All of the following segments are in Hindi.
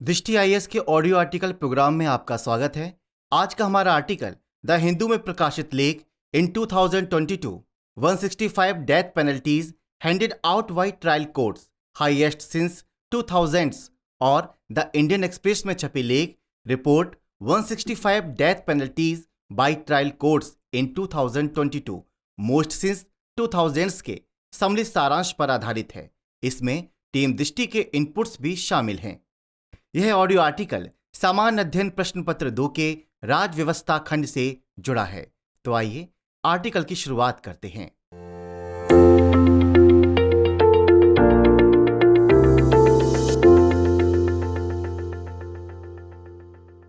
दृष्टि आईएएस के ऑडियो आर्टिकल प्रोग्राम में आपका स्वागत है। आज का हमारा आर्टिकल द हिंदू में प्रकाशित लेख इन 2022 165 death penalties handed out by trial courts highest since 2000s और द इंडियन एक्सप्रेस में छपी लेख report 165 death penalties by trial courts in 2022 most since 2000s के सम्मिलित सारांश पर आधारित है। इसमें टीम दृष्टि के इनपुट्स भी शामिल हैं। यह ऑडियो आर्टिकल सामान्य अध्ययन प्रश्न पत्र 2 के राज व्यवस्था खंड से जुड़ा है। तो आइए आर्टिकल की शुरुआत करते हैं।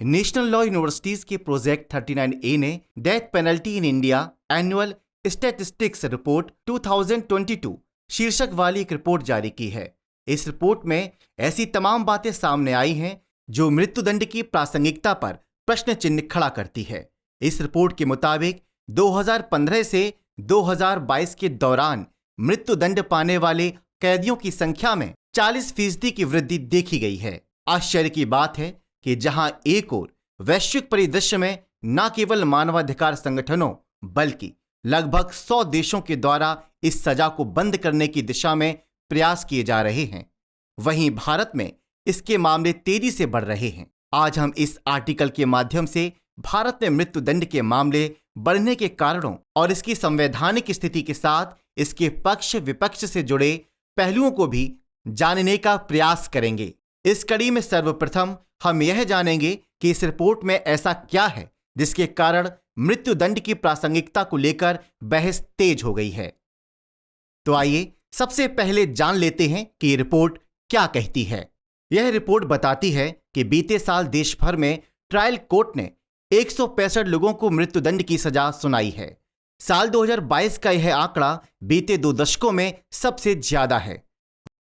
नेशनल लॉ यूनिवर्सिटीज के प्रोजेक्ट 39A ने death penalty in India annual statistics report 2022 शीर्षक वाली एक रिपोर्ट जारी की है। इस रिपोर्ट में ऐसी तमाम बातें सामने आई हैं जो मृत्युदंड की प्रासंगिकता पर प्रश्न चिन्ह खड़ा करती है। इस रिपोर्ट के मुताबिक 2015 से 2022 के दौरान मृत्युदंड पाने वाले कैदियों की संख्या में 40% की वृद्धि देखी गई है। आश्चर्य की बात है कि जहां एक ओर वैश्विक परिदृश्य में न केवल मानवाधिकार संगठनों बल्कि लगभग 100 देशों के द्वारा इस सजा को बंद करने की दिशा में प्रयास किए जा रहे हैं, वहीं भारत में इसके मामले तेजी से बढ़ रहे हैं। आज हम इस आर्टिकल के माध्यम से भारत में मृत्युदंड के मामले बढ़ने के कारणों और इसकी संवैधानिक स्थिति के साथ इसके पक्ष विपक्ष से जुड़े पहलुओं को भी जानने का प्रयास करेंगे। इस कड़ी में सर्वप्रथम हम यह जानेंगे कि इस रिपोर्ट में ऐसा क्या है जिसके कारण मृत्युदंड की प्रासंगिकता को लेकर बहस तेज हो गई है। तो आइए सबसे पहले जान लेते हैं कि ये रिपोर्ट क्या कहती है। यह रिपोर्ट बताती है कि बीते साल देश भर में ट्रायल कोर्ट ने 165 लोगों को मृत्युदंड की सजा सुनाई है। साल 2022 का यह आंकड़ा बीते 2 दशकों में सबसे ज्यादा है।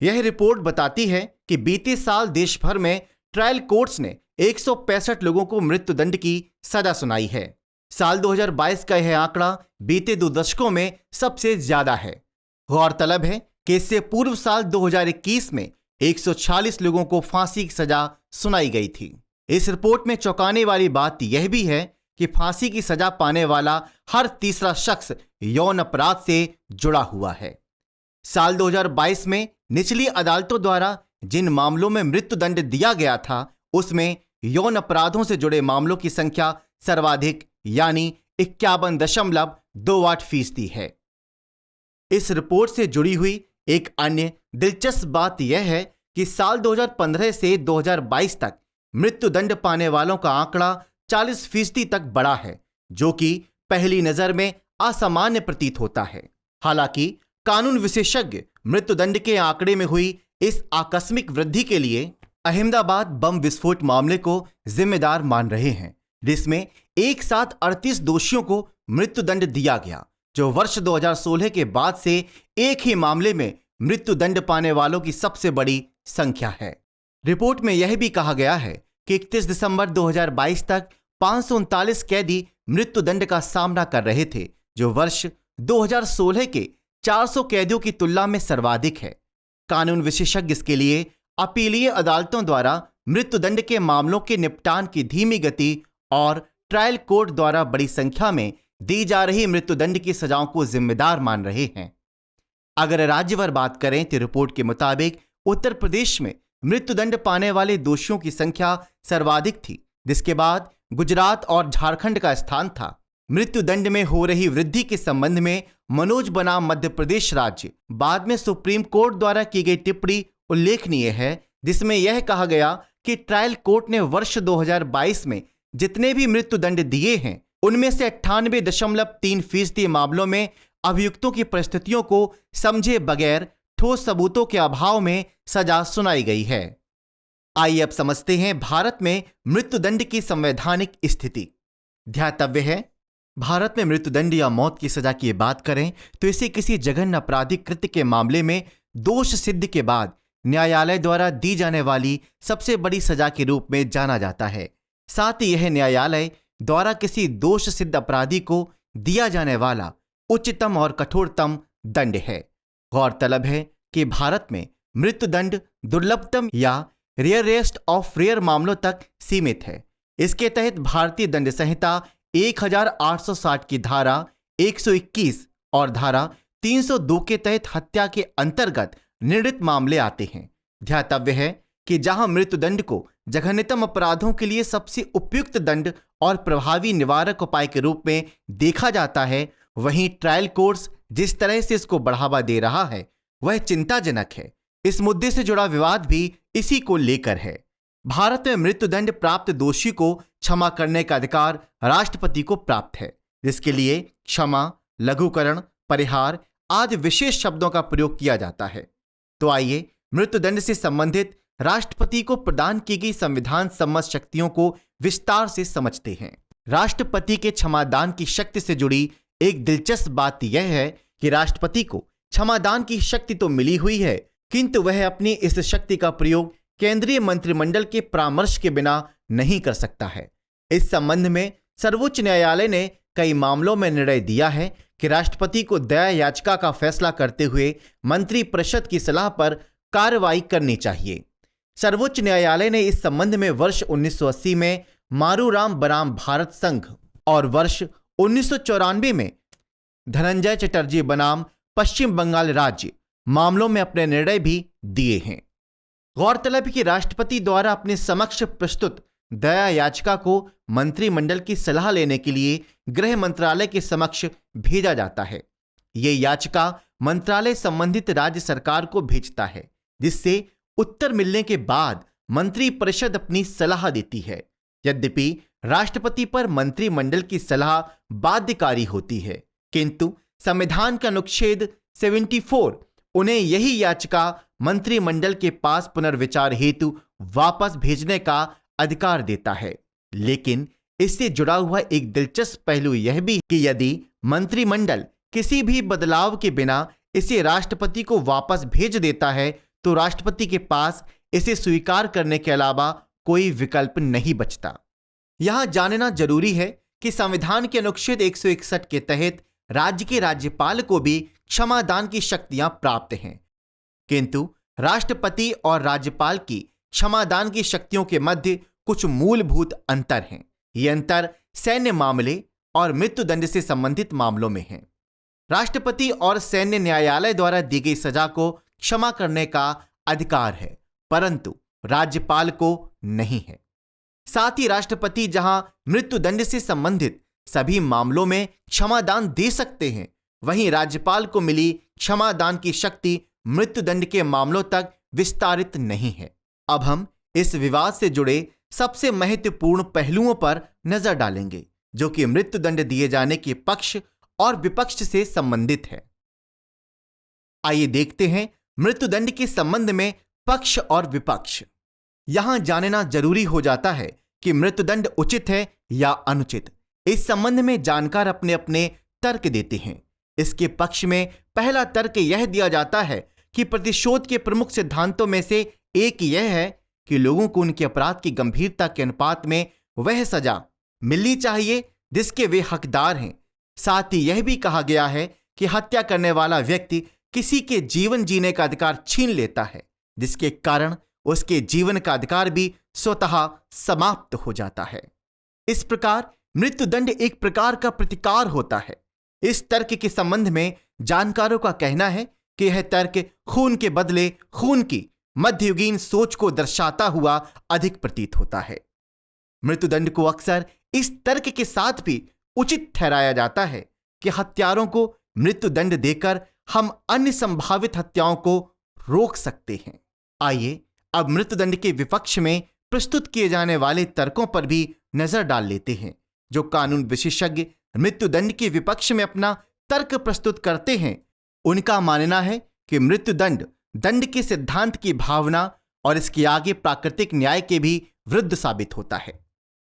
यह रिपोर्ट बताती है कि बीते साल देश भर में ट्रायल कोर्ट्स ने 165 लोगों को मृत्युदंड की सजा सुनाई है। साल 2022 का यह आंकड़ा बीते 2 दशकों में सबसे ज्यादा है। गौरतलब है कि इससे पूर्व साल 2021 में 146 लोगों को फांसी की सजा सुनाई गई थी। इस रिपोर्ट में चौंकाने वाली बात यह भी है कि फांसी की सजा पाने वाला हर तीसरा शख्स यौन अपराध से जुड़ा हुआ है। साल 2022 में निचली अदालतों द्वारा जिन मामलों में मृत्युदंड दिया गया था उसमें यौन अपराधों से जुड़े मामलों की संख्या सर्वाधिक यानी 51.28% है। इस रिपोर्ट से जुड़ी हुई एक अन्य दिलचस्प बात यह है कि साल 2015 से 2022 तक मृत्युदंड पाने वालों का आंकड़ा 40% तक बढ़ा है, जो कि पहली नजर में असामान्य प्रतीत होता है। हालांकि कानून विशेषज्ञ मृत्युदंड के आंकड़े में हुई इस आकस्मिक वृद्धि के लिए अहमदाबाद बम विस्फोट मामले को जिम्मेदार मान रहे हैं, जिसमें एक साथ 38 दोषियों को मृत्युदंड दिया गया, जो वर्ष 2016 के बाद से एक ही मामले में मृत्युदंड पाने वालों की सबसे बड़ी संख्या है। रिपोर्ट में यह भी कहा गया है कि 31 दिसंबर 2022 तक 539 कैदी मृत्युदंड का सामना कर रहे थे, जो वर्ष 2016 के 400 कैदियों की तुलना में सर्वाधिक है। कानून विशेषज्ञ इसके लिए अपीलीय अदालतों द्वारा मृत्युदंड के मामलों के निपटान की धीमी गति और ट्रायल कोर्ट द्वारा बड़ी संख्या में दी जा रही मृत्युदंड की सजाओं को जिम्मेदार मान रहे हैं। अगर राज्यवार बात करें तो रिपोर्ट के मुताबिक उत्तर प्रदेश में मृत्युदंड पाने वाले दोषियों की संख्या सर्वाधिक थी, जिसके बाद गुजरात और झारखंड का स्थान था। मृत्युदंड में हो रही वृद्धि के संबंध में मनोज बनाम मध्य प्रदेश राज्य बाद में सुप्रीम कोर्ट द्वारा की गई टिप्पणी उल्लेखनीय है, जिसमें यह कहा गया कि ट्रायल कोर्ट ने वर्ष 2022 में जितने भी मृत्युदंड दिए हैं उनमें से 98.3% मामलों में अभियुक्तों की परिस्थितियों को समझे बगैर ठोस सबूतों के अभाव में सजा सुनाई गई है। आइए अब समझते हैं भारत में मृत्युदंड की संवैधानिक स्थिति। ध्यातव्य है, भारत में मृत्युदंड या मौत की सजा की बात करें तो इसे किसी जघन्य आपराधिक कृत्य के मामले में दोष सिद्ध के बाद न्यायालय द्वारा दी जाने वाली सबसे बड़ी सजा के रूप में जाना जाता है। साथ ही यह न्यायालय द्वारा किसी दोष सिद्ध अपराधी को दिया जाने वाला उच्चतम और कठोरतम दंड है। गौरतलब है कि भारत में मृत्युदंड दुर्लभतम या रेयरेस्ट ऑफ रेयर मामलों तक सीमित है। इसके तहत भारतीय दंड संहिता 1860 की धारा 121 और धारा 302 के तहत हत्या के अंतर्गत निर्णीत मामले आते हैं। ध्यातव्य है कि जहां मृत्युदंड को जघन्यतम अपराधों के लिए सबसे उपयुक्त दंड और प्रभावी निवारक उपाय के रूप में देखा जाता है, वहीं ट्रायल कोर्ट्स जिस तरह से इसको बढ़ावा दे रहा है वह चिंताजनक है। इस मुद्दे से जुड़ा विवाद भी इसी को लेकर है। भारत में मृत्युदंड प्राप्त दोषी को क्षमा करने का अधिकार राष्ट्रपति को प्राप्त है, जिसके लिए क्षमा, लघुकरण, परिहार आदि विशेष शब्दों का प्रयोग किया जाता है। तो आइए मृत्युदंड से संबंधित राष्ट्रपति को प्रदान की गई संविधान सम्मत शक्तियों को विस्तार से समझते हैं। राष्ट्रपति के क्षमादान की शक्ति से जुड़ी एक दिलचस्प बात यह है कि राष्ट्रपति को क्षमादान की शक्ति तो मिली हुई है, किंतु वह अपनी इस शक्ति का प्रयोग केंद्रीय मंत्रिमंडल के परामर्श के बिना नहीं कर सकता है। इस संबंध में सर्वोच्च न्यायालय ने कई मामलों में निर्णय दिया है कि राष्ट्रपति को दया याचिका का फैसला करते हुए मंत्रिपरिषद की सलाह पर कार्रवाई करनी चाहिए। सर्वोच्च न्यायालय ने इस संबंध में वर्ष 1980 में मारूराम बराम भारत संघ और वर्ष 1994 में धनंजय चटर्जी बनाम पश्चिम बंगाल राज्य मामलों में अपने निर्णय भी दिए हैं। गौरतलब है कि राष्ट्रपति द्वारा अपने समक्ष प्रस्तुत दया याचिका को मंत्रिमंडल की सलाह लेने के लिए गृह मंत्रालय के समक्ष भेजा जाता है। ये याचिका मंत्रालय संबंधित राज्य सरकार को भेजता है, जिससे उत्तर मिलने के बाद मंत्रिपरिषद अपनी सलाह देती है। यद्यपि राष्ट्रपति पर मंत्रिमंडल की सलाह बाध्यकारी होती है, किंतु संविधान का अनुच्छेद 74 उन्हें यही याचिका मंत्रिमंडल के पास पुनर्विचार हेतु वापस भेजने का अधिकार देता है। लेकिन इससे जुड़ा हुआ एक दिलचस्प पहलू यह भी कि यदि मंत्रिमंडल किसी भी बदलाव के बिना इसे राष्ट्रपति को वापस भेज देता है तो राष्ट्रपति के पास इसे स्वीकार करने के अलावा कोई विकल्प नहीं बचता। यहां जानना जरूरी है कि संविधान के अनुच्छेद 161 के तहत राज्य के राज्यपाल को भी क्षमादान की शक्तियां प्राप्त हैं, किंतु राष्ट्रपति और राज्यपाल की क्षमादान की शक्तियों के मध्य कुछ मूलभूत अंतर हैं। ये अंतर सैन्य मामले और मृत्युदंड से संबंधित मामलों में है। राष्ट्रपति और सैन्य न्यायालय द्वारा दी गई सजा को क्षमा करने का अधिकार है, परंतु राज्यपाल को नहीं है। साथ ही राष्ट्रपति जहां मृत्युदंड से संबंधित सभी मामलों में क्षमादान दे सकते हैं, वहीं राज्यपाल को मिली क्षमादान की शक्ति मृत्युदंड के मामलों तक विस्तारित नहीं है। अब हम इस विवाद से जुड़े सबसे महत्वपूर्ण पहलुओं पर नजर डालेंगे, जो कि मृत्युदंड दिए जाने के पक्ष और विपक्ष से संबंधित है। आइए देखते हैं मृत्युदंड के संबंध में पक्ष और विपक्ष। यहां जानना जरूरी हो जाता है कि मृत्युदंड उचित है या अनुचित। इस संबंध में जानकार अपने अपने तर्क देते हैं। इसके पक्ष में पहला तर्क यह दिया जाता है कि प्रतिशोध के प्रमुख सिद्धांतों में से एक यह है कि लोगों को उनके अपराध की गंभीरता के अनुपात में वह सजा मिलनी चाहिए जिसके वे हकदार हैं। साथ ही यह भी कहा गया है कि हत्या करने वाला व्यक्ति किसी के जीवन जीने का अधिकार छीन लेता है, जिसके कारण उसके जीवन का अधिकार भी स्वतः समाप्त हो जाता है। इस प्रकार मृत्युदंड एक प्रकार का प्रतिकार होता है। इस तर्क के संबंध में जानकारों का कहना है कि यह तर्क खून के बदले खून की मध्ययुगीन सोच को दर्शाता हुआ अधिक प्रतीत होता है। मृत्युदंड को अक्सर इस तर्क के साथ भी उचित ठहराया जाता है कि हत्यारों को मृत्युदंड देकर हम अन्य संभावित हत्याओं को रोक सकते हैं। आइए अब मृत्युदंड के विपक्ष में प्रस्तुत किए जाने वाले तर्कों पर भी नजर डाल लेते हैं। जो कानून विशेषज्ञ मृत्युदंड के विपक्ष में अपना तर्क प्रस्तुत करते हैं, उनका मानना है कि मृत्युदंड दंड के सिद्धांत की भावना और इसके आगे प्राकृतिक न्याय के भी विरुद्ध साबित होता है।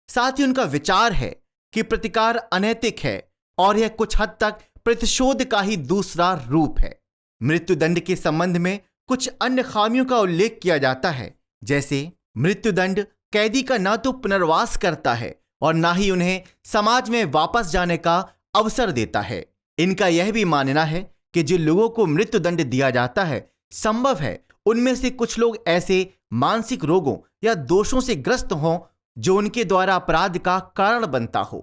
साथ ही उनका विचार है कि प्रतिकार अनैतिक है और यह कुछ हद तक प्रतिशोध का ही दूसरा रूप है। मृत्युदंड के संबंध में कुछ अन्य खामियों का उल्लेख किया जाता है, जैसे मृत्युदंड कैदी का न तो पुनर्वास करता है और न ही उन्हें समाज में वापस जाने का अवसर देता है। इनका यह भी मानना है कि जिन लोगों को मृत्युदंड दिया जाता है, संभव है उनमें से कुछ लोग ऐसे मानसिक रोगों या दोषों से ग्रस्त हों जो उनके द्वारा अपराध का कारण बनता हो।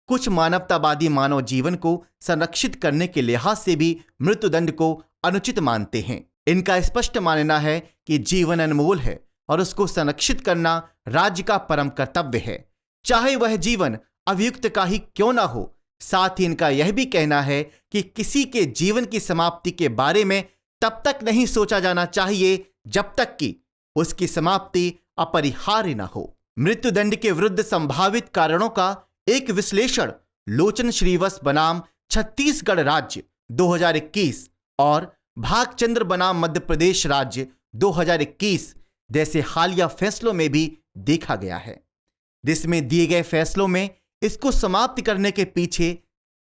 कुछ मानवतावादी मानव जीवन को संरक्षित करने के लिहाज से भी मृत्युदंड को अनुचित मानते हैं। इनका स्पष्ट मानना है कि जीवन अनमोल है और उसको संरक्षित करना राज्य का परम कर्तव्य है, चाहे वह जीवन अभियुक्त का ही क्यों ना हो। साथ ही इनका यह भी कहना है कि किसी के जीवन की समाप्ति के बारे में तब तक नहीं सोचा जाना चाहिए जब तक कि उसकी समाप्ति अपरिहार्य न हो। मृत्युदंड के विरुद्ध संभावित कारणों का एक विश्लेषण लोचन श्रीवत्स बनाम छत्तीसगढ़ राज्य 2021 और भागचंद्र बनाम मध्य प्रदेश राज्य 2021 जैसे हालिया फैसलों में भी देखा गया है, जिसमें दिए गए फैसलों में इसको समाप्त करने के पीछे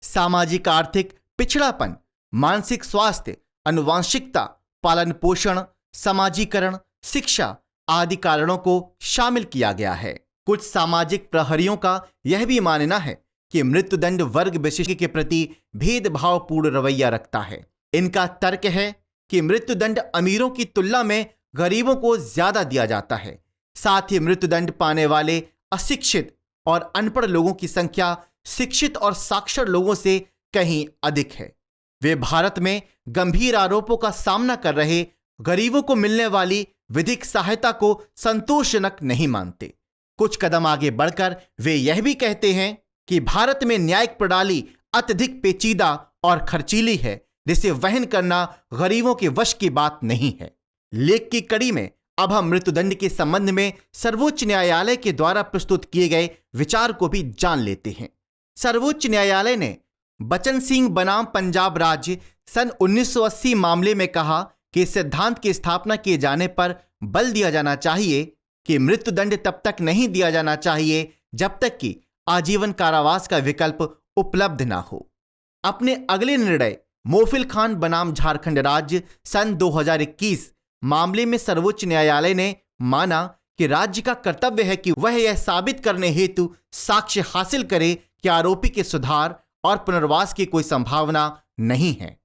सामाजिक आर्थिक पिछड़ापन, मानसिक स्वास्थ्य, आनुवंशिकता, पालन पोषण, समाजीकरण, शिक्षा आदि कारणों को शामिल किया गया है। कुछ सामाजिक प्रहरियों का यह भी मानना है कि मृत्युदंड वर्ग विशिष्ट के प्रति भेदभावपूर्ण रवैया रखता है। इनका तर्क है कि मृत्युदंड अमीरों की तुलना में गरीबों को ज्यादा दिया जाता है। साथ ही मृत्युदंड पाने वाले अशिक्षित और अनपढ़ लोगों की संख्या शिक्षित और साक्षर लोगों से कहीं अधिक है। वे भारत में गंभीर आरोपों का सामना कर रहे गरीबों को मिलने वाली विधिक सहायता को संतोषजनक नहीं मानते। कुछ कदम आगे बढ़कर वे यह भी कहते हैं कि भारत में न्यायिक प्रणाली अत्यधिक पेचीदा और खर्चीली है, जिसे वहन करना गरीबों के वश की बात नहीं है। लेख की कड़ी में अब हम मृत्युदंड के संबंध में सर्वोच्च न्यायालय के द्वारा प्रस्तुत किए गए विचार को भी जान लेते हैं। सर्वोच्च न्यायालय ने बचन सिंह बनाम पंजाब राज्य सन 1980 मामले में कहा कि इस सिद्धांत की स्थापना किए जाने पर बल दिया जाना चाहिए कि मृत्युदंड तब तक नहीं दिया जाना चाहिए जब तक कि आजीवन कारावास का विकल्प उपलब्ध ना हो। अपने अगले निर्णय मोफिल खान बनाम झारखंड राज्य सन 2021 मामले में सर्वोच्च न्यायालय ने माना कि राज्य का कर्तव्य है कि वह यह साबित करने हेतु साक्ष्य हासिल करे कि आरोपी के सुधार और पुनर्वास की कोई संभावना नहीं है।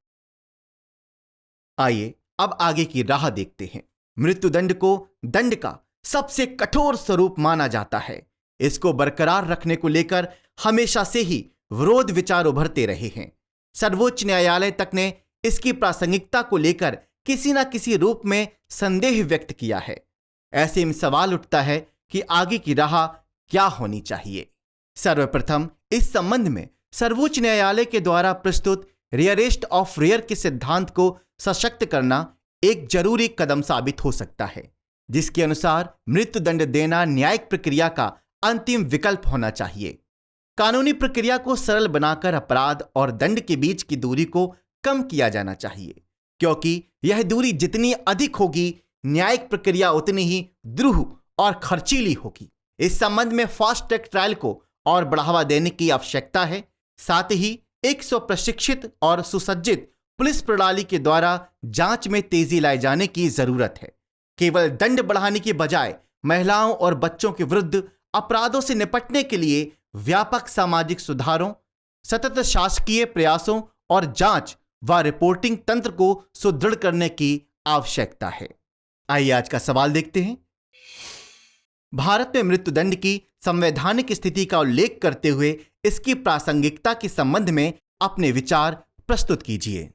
आइए अब आगे की राह देखते हैं। मृत्युदंड को दंड का सबसे कठोर स्वरूप माना जाता है। इसको बरकरार रखने को लेकर हमेशा से ही विरोध विचार उभरते रहे हैं। सर्वोच्च न्यायालय तक ने इसकी प्रासंगिकता को लेकर किसी न किसी रूप में संदेह व्यक्त किया है। ऐसे में सवाल उठता है कि आगे की राह क्या होनी चाहिए। सर्वप्रथम इस संबंध में सर्वोच्च न्यायालय के द्वारा प्रस्तुत रियरेस्ट ऑफ रेयर के सिद्धांत को सशक्त करना एक जरूरी कदम साबित हो सकता है, जिसके अनुसार मृत्युदंड देना न्यायिक प्रक्रिया का अंतिम विकल्प होना चाहिए। कानूनी प्रक्रिया को सरल बनाकर अपराध और दंड के बीच की दूरी को कम किया जाना चाहिए, क्योंकि यह दूरी जितनी अधिक होगी न्यायिक प्रक्रिया उतनी ही द्रूह और खर्चीली होगी। इस संबंध में फास्ट ट्रैक ट्रायल को और बढ़ावा देने की आवश्यकता है। साथ ही एक प्रशिक्षित और सुसज्जित पुलिस प्रणाली के द्वारा जांच में तेजी लाए जाने की जरूरत है। केवल दंड बढ़ाने की बजाय महिलाओं और बच्चों के विरुद्ध अपराधों से निपटने के लिए व्यापक सामाजिक सुधारों, सतत शासकीय प्रयासों और जांच व रिपोर्टिंग तंत्र को सुदृढ़ करने की आवश्यकता है। आइए आज का सवाल देखते हैं। भारत में मृत्युदंड की संवैधानिक स्थिति का उल्लेख करते हुए इसकी प्रासंगिकता के संबंध में अपने विचार प्रस्तुत कीजिए।